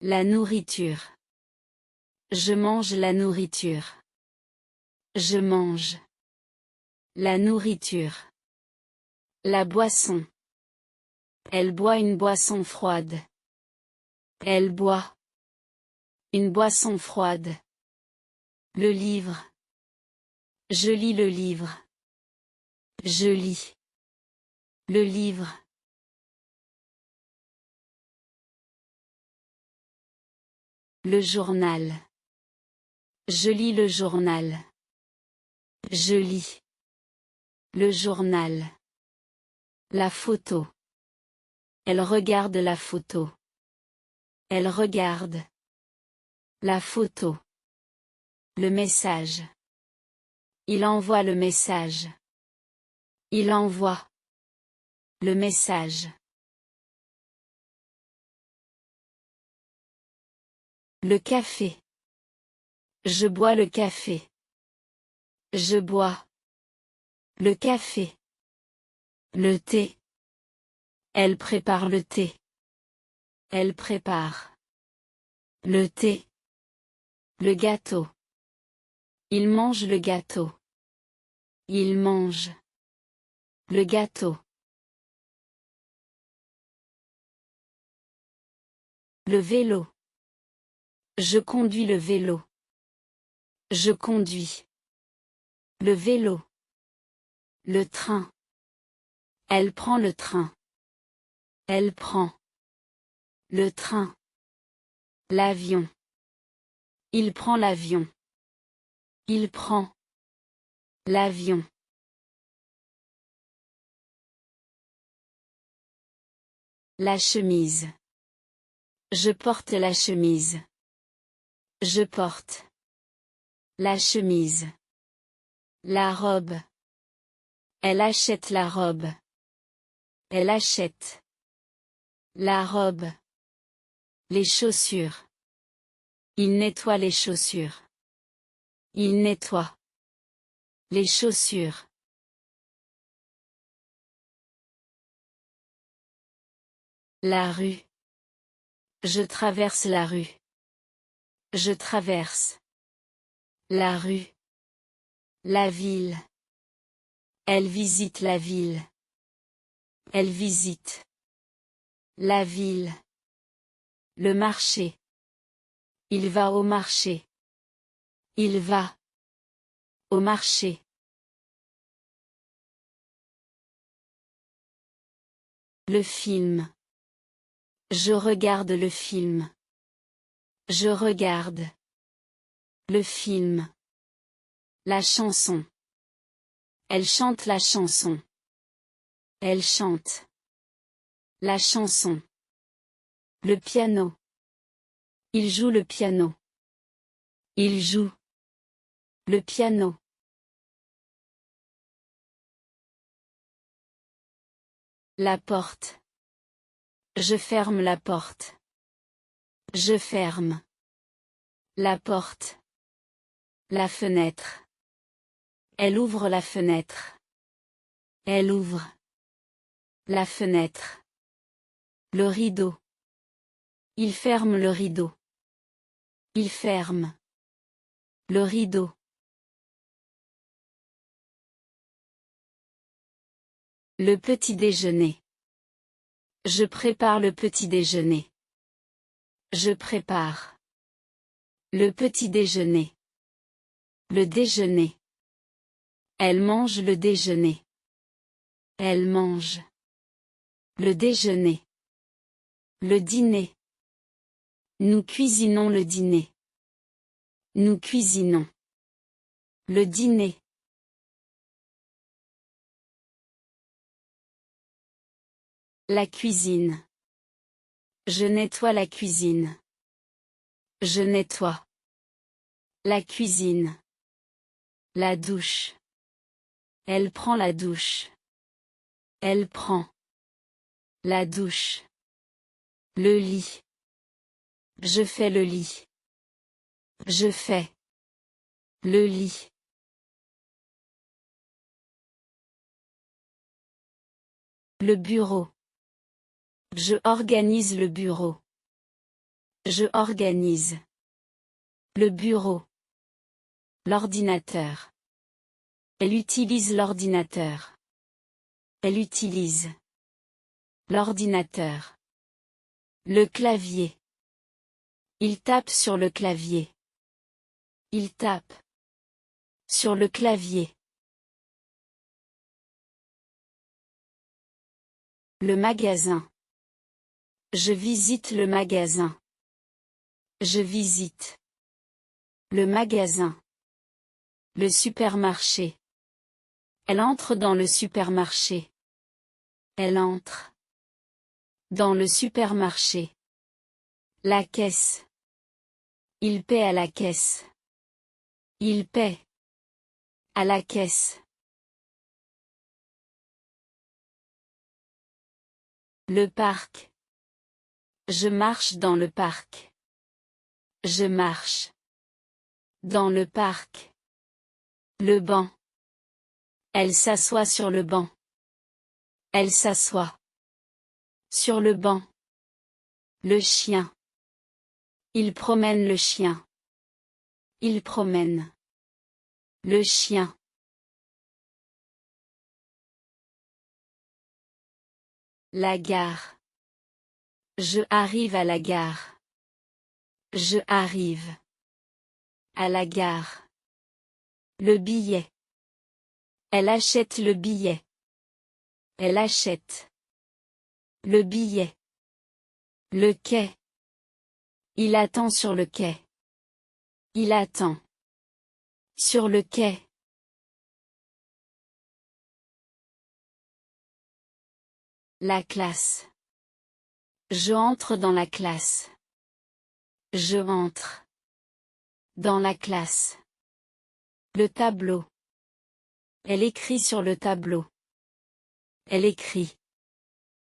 La nourriture. Je mange la nourriture. Je mange. La nourriture. La boisson. Elle boit une boisson froide. Elle boit. Une boisson froide. Le livre. Je lis le livre. Je lis. Le livre. Le journal. Je lis le journal. Je lis. Le journal. La photo. Elle regarde la photo. Elle regarde. La photo. Le message. Il envoie le message. Il envoie. Le message. Le café. Je bois le café. Je bois. Le café. Le thé. Elle prépare le thé. Elle prépare. Le thé. Le gâteau. Il mange le gâteau. Il mange. Le gâteau. Le vélo. Je conduis le vélo. Je conduis. Le vélo. Le train. Elle prend le train. Elle prend. Le train. L'avion. Il prend l'avion. Il prend. L'avion. La chemise. Je porte la chemise. Je porte. La chemise. La robe. Elle achète la robe. Elle achète. La robe. Les chaussures. Il nettoie les chaussures. Il nettoie. Les chaussures. La rue. Je traverse la rue. Je traverse. La rue. La ville. Elle visite la ville. Elle visite. La ville. Le marché. Il va au marché. Il va. Au marché. Le film. Je regarde le film. Je regarde. Le film. La chanson. Elle chante la chanson. Elle chante. La chanson. Le piano. Il joue le piano. Il joue. Le piano. La porte. Je ferme la porte. Je ferme. La porte. La fenêtre. Elle ouvre la fenêtre. Elle ouvre. La fenêtre. Le rideau. Il ferme le rideau. Il ferme. Le rideau. Le petit déjeuner. Je prépare le petit déjeuner. Je prépare. Le petit déjeuner. Le déjeuner. Elle mange le déjeuner. Elle mange. Le déjeuner. Le dîner. Nous cuisinons le dîner. Nous cuisinons. Le dîner. La cuisine. Je nettoie la cuisine. Je nettoie. La cuisine. La douche. Elle prend la douche. Elle prend. La douche. Le lit. Je fais le lit. Je fais. Le lit. Le bureau. Je organise le bureau. Je organise. Le bureau. L'ordinateur. Elle utilise l'ordinateur. Elle utilise. L'ordinateur. Le clavier. Il tape sur le clavier. Il tape. Sur le clavier. Le magasin. Je visite le magasin. Je visite. Le magasin. Le supermarché. Elle entre dans le supermarché. Elle entre. Dans le supermarché. La caisse. Il paie à la caisse. Il paie. À la caisse. Le parc. Je marche dans le parc. Je marche. Dans le parc. Le banc. Elle s'assoit sur le banc. Elle s'assoit. Sur le banc. Le chien. Il promène le chien. Il promène. Le chien. La gare. Je arrive à la gare. Je arrive. À la gare. Le billet. Elle achète le billet. Elle achète. Le billet. Le quai. Il attend sur le quai. Il attend. Sur le quai. La classe. Je entre dans la classe. Je entre. Dans la classe. Le tableau. Elle écrit sur le tableau. Elle écrit.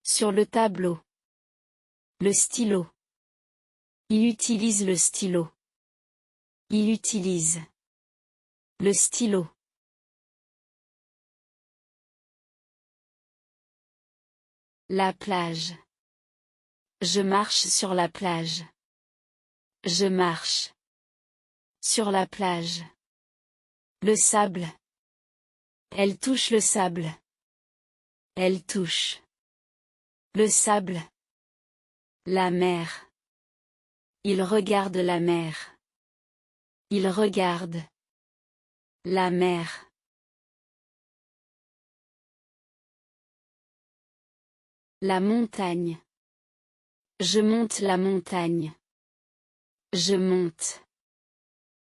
Sur le tableau. Le stylo. Il utilise le stylo. Il utilise. Le stylo. La plage. Je marche sur la plage. Je marche. Sur la plage. Le sable. Elle touche le sable. Elle touche. Le sable. La mer. Il regarde la mer. Il regarde. La mer. La montagne. Je monte la montagne. Je monte.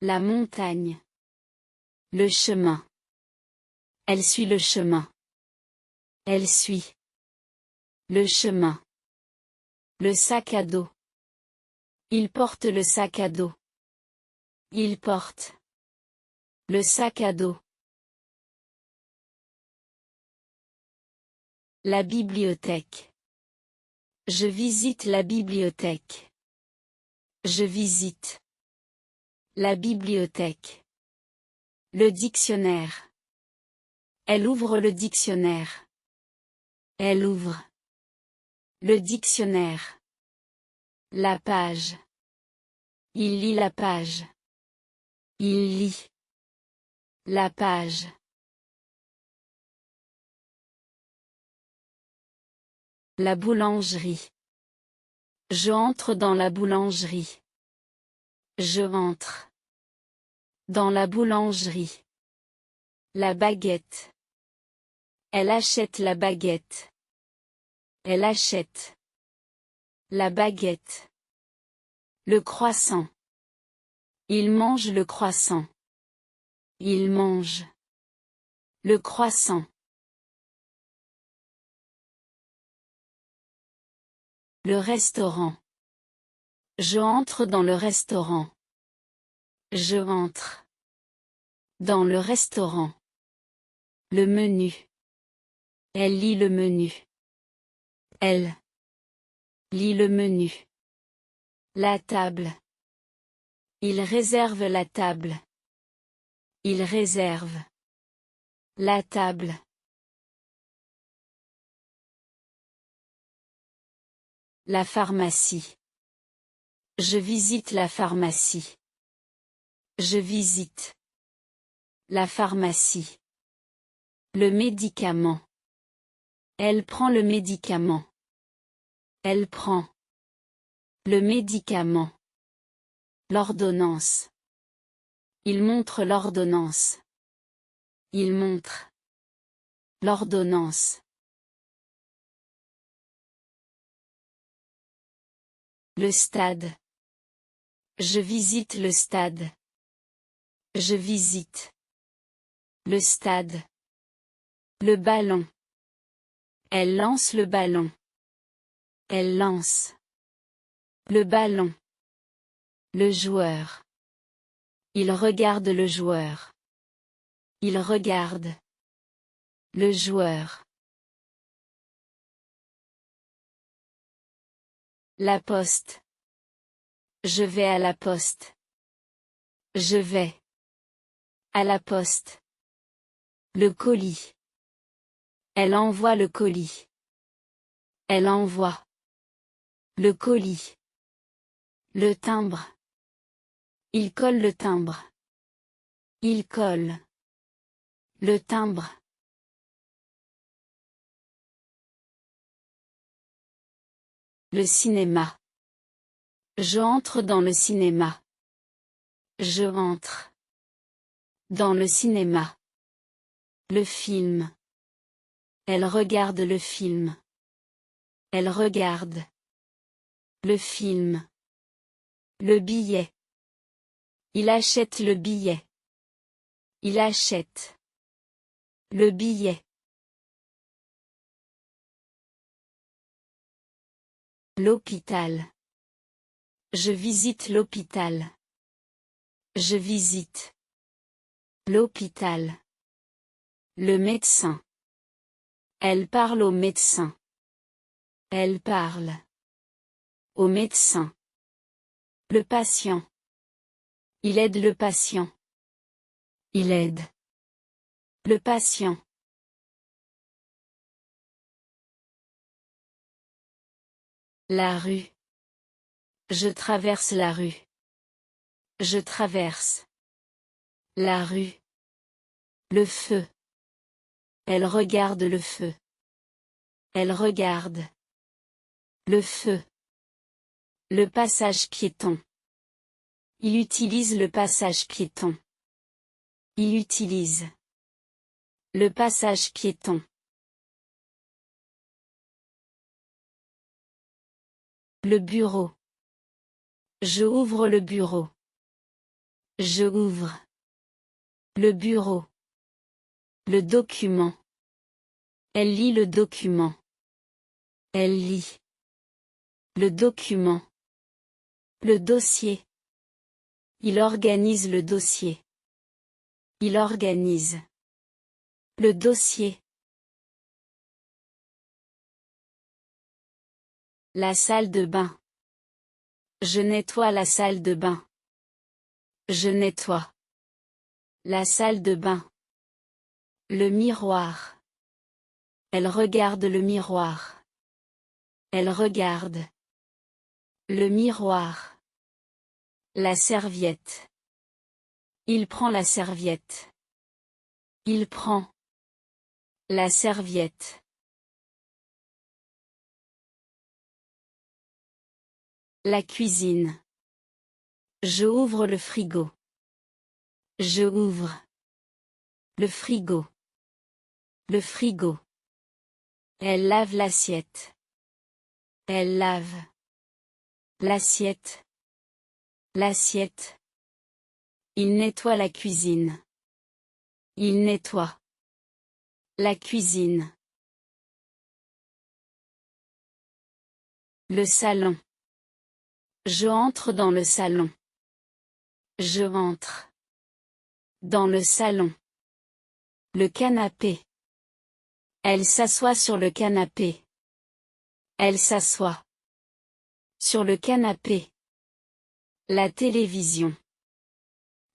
La montagne. Le chemin. Elle suit le chemin. Elle suit. Le chemin. Le sac à dos. Il porte le sac à dos. Il porte. Le sac à dos. La bibliothèque. Je visite la bibliothèque. Je visite. La bibliothèque. Le dictionnaire. Elle ouvre le dictionnaire. Elle ouvre. Le dictionnaire. La page. Il lit la page. Il lit. La page. La boulangerie. Je entre dans la boulangerie. Je entre. Dans la boulangerie. La baguette. Elle achète la baguette. Elle achète. La baguette. Le croissant. Il mange le croissant. Il mange. Le croissant. Le restaurant. Je entre dans le restaurant. Je entre. Dans le restaurant. Le menu. Elle lit le menu. Elle lit le menu. La table. Il réserve la table. Il réserve. La table. La pharmacie. Je visite la pharmacie. Je visite. La pharmacie. Le médicament. Elle prend le médicament. Elle prend. Le médicament. L'ordonnance. Il montre l'ordonnance. Il montre. L'ordonnance. Le stade. Je visite le stade. Je visite. Le stade. Le ballon. Elle lance le ballon. Elle lance. Le ballon. Le joueur. Il regarde le joueur. Il regarde. Le joueur. La poste. Je vais à la poste. Je vais. À la poste. Le colis. Elle envoie le colis. Elle envoie. Le colis. Le timbre. Il colle le timbre. Il colle. Le timbre. Le cinéma. Je entre dans le cinéma. Je entre. Dans le cinéma. Le film. Elle regarde le film. Elle regarde. Le film. Le billet. Il achète le billet. Il achète. Le billet. L'hôpital. Je visite l'hôpital. Je visite. L'hôpital. Le médecin. Elle parle au médecin. Elle parle. Au médecin. Le patient. Il aide le patient. Il aide. Le patient. La rue. Je traverse la rue. Je traverse. La rue. Le feu. Elle regarde le feu. Elle regarde. Le feu. Le passage piéton. Il utilise le passage piéton. Il utilise. Le passage piéton. Le bureau. Je ouvre le bureau. Je ouvre. Le bureau. Le document. Elle lit le document. Elle lit. Le document. Le dossier. Il organise le dossier. Il organise. Le dossier. La salle de bain. Je nettoie la salle de bain. Je nettoie. La salle de bain. Le miroir. Elle regarde le miroir. Elle regarde. Le miroir. La serviette. Il prend la serviette. Il prend. La serviette. La cuisine. Je ouvre le frigo. Je ouvre. Le frigo. Le frigo. Elle lave l'assiette. Elle lave. L'assiette. L'assiette. Il nettoie la cuisine. Il nettoie. La cuisine. Le salon. Je entre dans le salon. Je entre. Dans le salon. Le canapé. Elle s'assoit sur le canapé. Elle s'assoit. Sur le canapé. La télévision.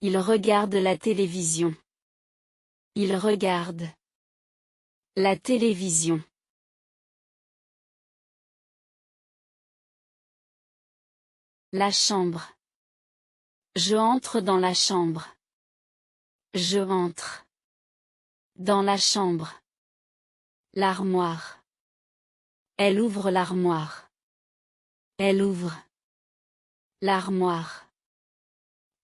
Il regarde la télévision. Il regarde. La télévision. La chambre. Je entre dans la chambre. Je entre. Dans la chambre. L'armoire. Elle ouvre l'armoire. Elle ouvre. L'armoire.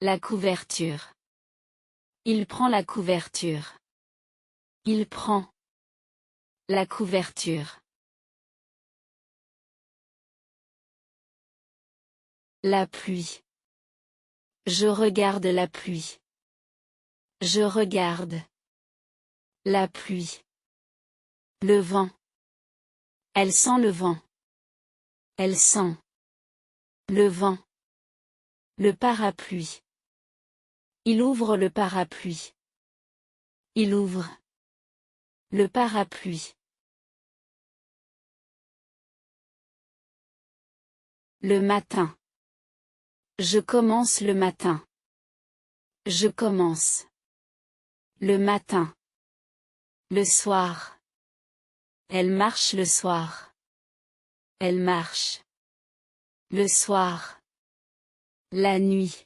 La couverture. Il prend la couverture. Il prend. La couverture. La pluie. Je regarde la pluie. Je regarde. La pluie. Le vent. Elle sent le vent. Elle sent. Le vent. Le parapluie. Il ouvre le parapluie. Il ouvre. Le parapluie. Le matin. Je commence le matin. Je commence. Le matin. Le soir. Elle marche le soir. Elle marche. Le soir. La nuit.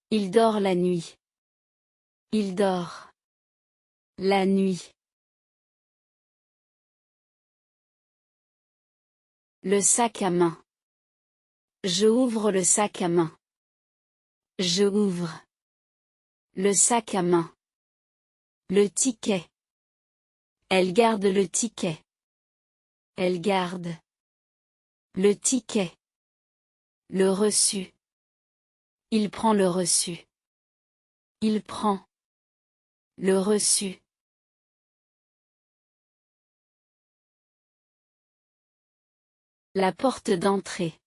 Il dort la nuit. Il dort. La nuit. Le sac à main. Je ouvre le sac à main. Je ouvre. Le sac à main. Le ticket. Elle garde le ticket. Elle garde. Le ticket. Le reçu. Il prend le reçu. Il prend. Le reçu. La porte d'entrée.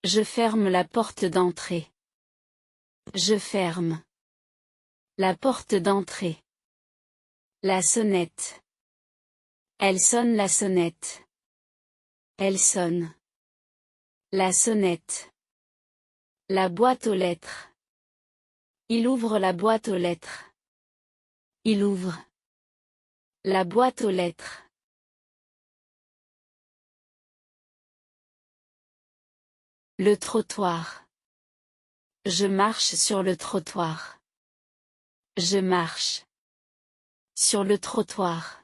Je ferme la porte d'entrée. Je ferme. La porte d'entrée. La sonnette. Elle sonne la sonnette. Elle sonne. La sonnette. La boîte aux lettres. Il ouvre la boîte aux lettres. Il ouvre. La boîte aux lettres. Le trottoir. Je marche sur le trottoir. Je marche. Sur le trottoir.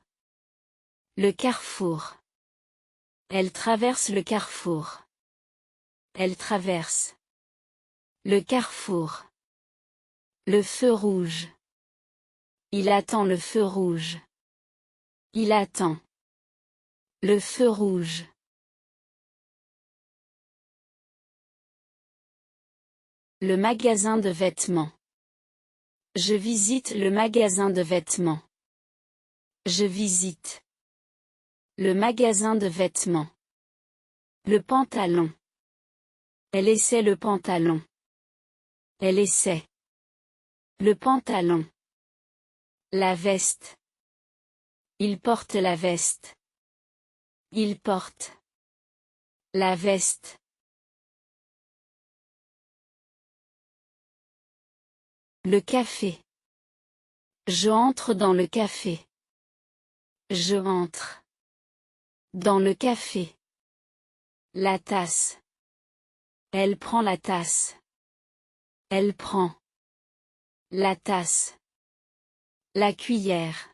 Le carrefour. Elle traverse le carrefour. Elle traverse. Le carrefour. Le feu rouge. Il attend le feu rouge. Il attend. Le feu rouge. Le magasin de vêtements. Je visite le magasin de vêtements. Je visite. Le magasin de vêtements. Le pantalon. Elle essaie le pantalon. Elle essaie. Le pantalon. La veste. Il porte la veste. Il porte. La veste. Le café. Je entre dans le café. Je entre. Dans le café. La tasse. Elle prend la tasse. Elle prend. La tasse. La cuillère.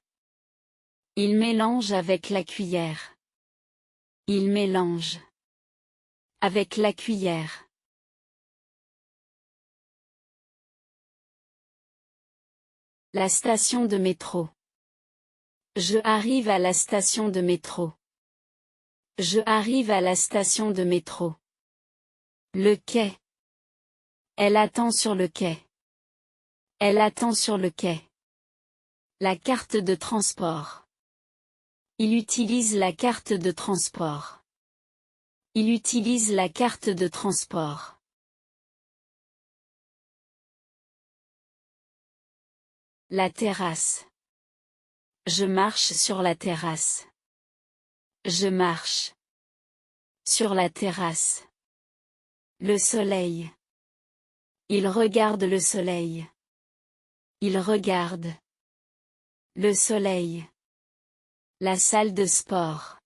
Il mélange avec la cuillère. Il mélange. Avec la cuillère. La station de métro. Je arrive à la station de métro. Je arrive à la station de métro. Le quai. Elle attend sur le quai. Elle attend sur le quai. La carte de transport. Il utilise la carte de transport. Il utilise la carte de transport. La terrasse. Je marche sur la terrasse. Je marche. Sur la terrasse. Le soleil. Il regarde le soleil. Il regarde. Le soleil. La salle de sport.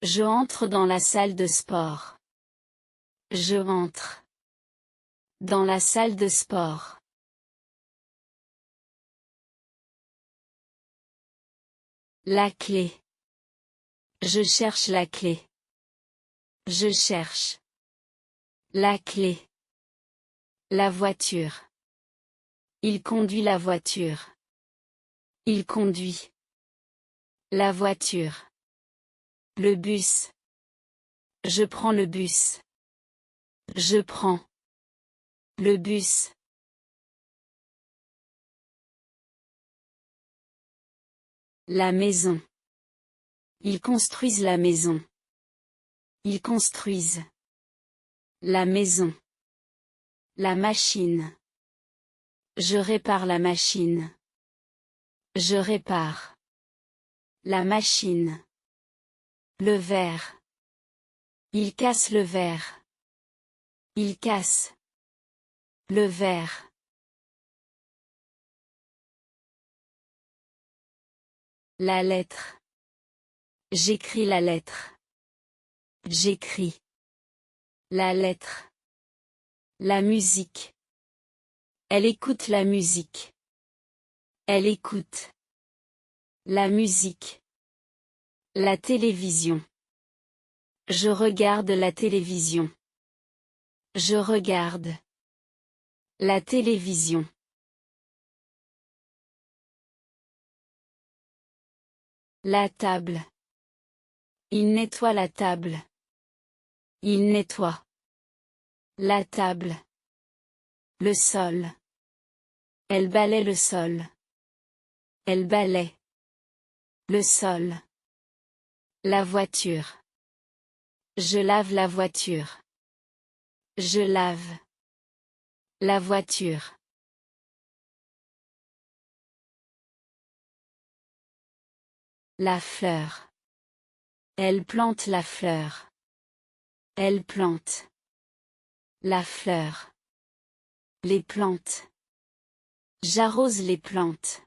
Je entre dans la salle de sport. Je entre. Dans la salle de sport. La clé. Je cherche la clé. Je cherche. La clé. La voiture. Il conduit la voiture. Il conduit. La voiture. Le bus. Je prends le bus. Je prends. Le bus. La maison. Ils construisent la maison. Ils construisent. La maison. La machine. Je répare la machine. Je répare. La machine. Le verre. Il casse le verre. Il casse. Le verre. La lettre. J'écris la lettre. J'écris. La lettre. La musique. Elle écoute la musique. Elle écoute. La musique. La télévision. Je regarde la télévision. Je regarde. La télévision. La table. Il nettoie la table. Il nettoie. La table. Le sol. Elle balaie le sol. Elle balaie. Le sol. La voiture. Je lave la voiture. Je lave. La voiture. La fleur. Elle plante la fleur. Elle plante. La fleur. Les plantes. J'arrose les plantes.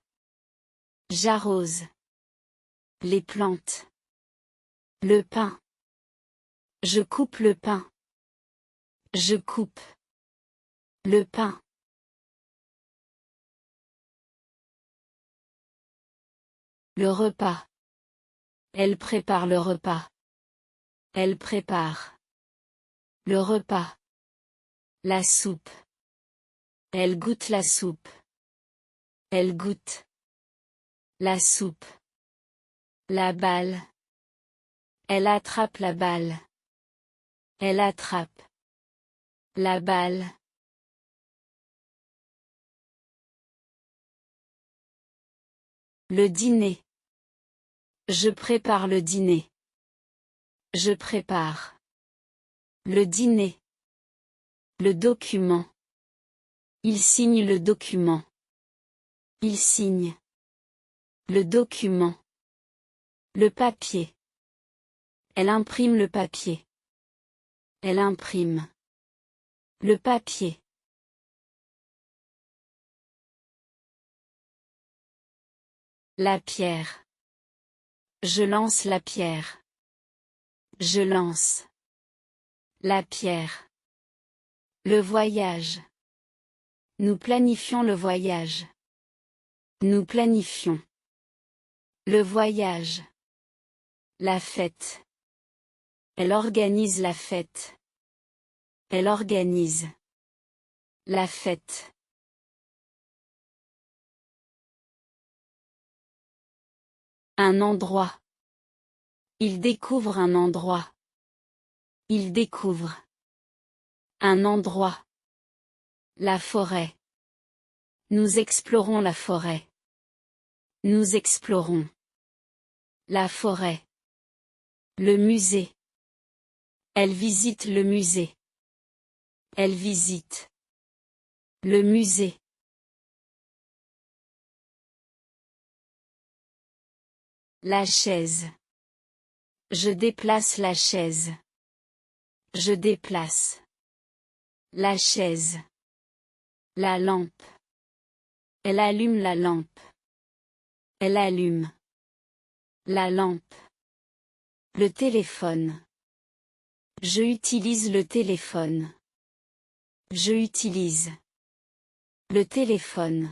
J'arrose. Les plantes. Le pain. Je coupe le pain. Je coupe. Le pain. Le repas. Elle prépare le repas. Elle prépare. Le repas. La soupe. Elle goûte la soupe. Elle goûte. La soupe. La balle. Elle attrape la balle. Elle attrape. La balle. Le dîner. Je prépare le dîner. Je prépare. Le dîner. Le document. Il signe le document. Il signe. Le document. Le papier. Elle imprime le papier. Elle imprime. Le papier. La pierre. Je lance la pierre. Je lance. La pierre. Le voyage. Nous planifions le voyage. Nous planifions. Le voyage. La fête. Elle organise la fête. Elle organise. La fête. Un endroit. Il découvre un endroit. Il découvre. Un endroit. La forêt. Nous explorons la forêt. Nous explorons. La forêt. Le musée. Elle visite le musée. Elle visite. Le musée. La chaise. Je déplace la chaise. Je déplace. La chaise. La lampe. Elle allume la lampe. Elle allume. La lampe. Le téléphone. Je utilise le téléphone. Je utilise le téléphone.